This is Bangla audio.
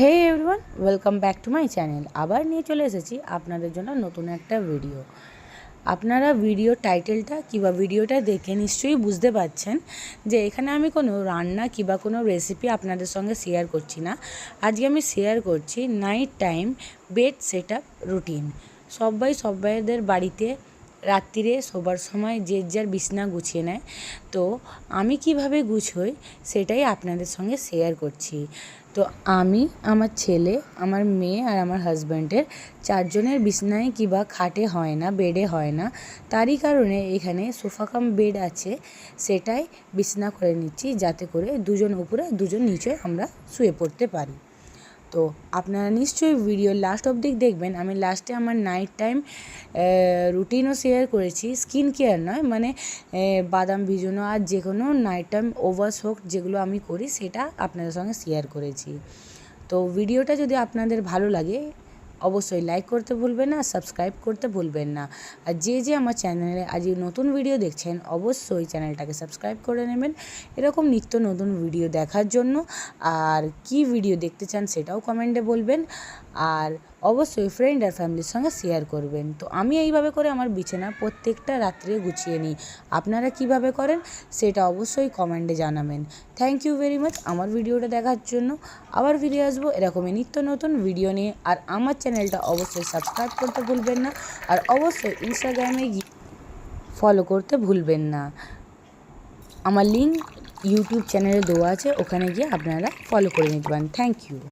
Hey everyone, welcome back to my channel. আবার নিয়ে চলে এসেছি আপনাদের জন্য নতুন একটা ভিডিও। আপনারা ভিডিও টাইটেলটা কিংবা ভিডিওটা দেখে নিশ্চয়ই বুঝতে পারছেন যে এখানে আমি কোনো রান্না কিংবা কোনো রেসিপি আপনাদের সঙ্গে শেয়ার করছি না। আজকে আমি শেয়ার করছি night time bed set up routine. সবাইদের বাড়িতে রাত্রিরে শোবার সময় যে যার বিছানা গুছিয়ে নেয়, তো আমি কিভাবে গুছোই সেটাই আপনাদের সঙ্গে শেয়ার করছি। তো আমি, আমার ছেলে, আমার মেয়ে আর আমার হাজব্যান্ডের চারজনের বিছানায় কিংবা খাটে হয় না, বেডে হয় না। তারই কারণে এখানে সোফা কাম বেড আছে, সেটাই বিছানা করে নিচ্ছি যাতে করে দুজন উপরে দুজন নিচে আমরা শুয়ে পড়তে পারি। তো আপনারা নিশ্চয়ই ভিডিও লাস্ট অবধি দেখবেন। আমি লাস্টে আমার নাইট টাইম রুটিনও শেয়ার করেছি, স্কিন কেয়ার নয়, মানে বাদাম ভিজানো আর যে কোনো নাইট টাইম ওভার সোক যেগুলো আমি করি সেটা আপনাদের সঙ্গে শেয়ার করেছি। তো ভিডিওটা যদি আপনাদের ভালো লাগে অবশ্যই লাইক করতে ভুলবেন না, সাবস্ক্রাইব করতে ভুলবেন না। আর যে আমার চ্যানেলে আজ নতুন ভিডিও দেখছেন অবশ্যই চ্যানেলটাকে সাবস্ক্রাইব করে নেবেন এরকম নিত্য নতুন ভিডিও দেখার জন্য। আর কি ভিডিও দেখতে চান সেটাও কমেন্টে বলবেন, আর অবশ্যই ফ্রেন্ড আর ফ্যামিলির সঙ্গে শেয়ার করবেন। তো আমি এইভাবে করে আমার বিছানা প্রত্যেকটা রাত্রে গুছিয়ে নিই। আপনারা কিভাবে করেন সেটা অবশ্যই কমেন্টে জানাবেন। থ্যাংক ইউ ভেরি মাচ আমার ভিডিওটা দেখার জন্য। আবার ফিরে আসবো এরকমই নিত্য নতুন ভিডিও নিয়ে। আর আমার চ্যানেলটা অবশ্যই সাবস্ক্রাইব করতে ভুলবেন না, আর অবশ্যই ইনস্টাগ্রামে গিয়ে ফলো করতে ভুলবেন না। আমার লিঙ্ক ইউটিউব চ্যানেলে দেওয়া আছে, ওখানে গিয়ে আপনারা ফলো করে নিতে পারেন। Thank you.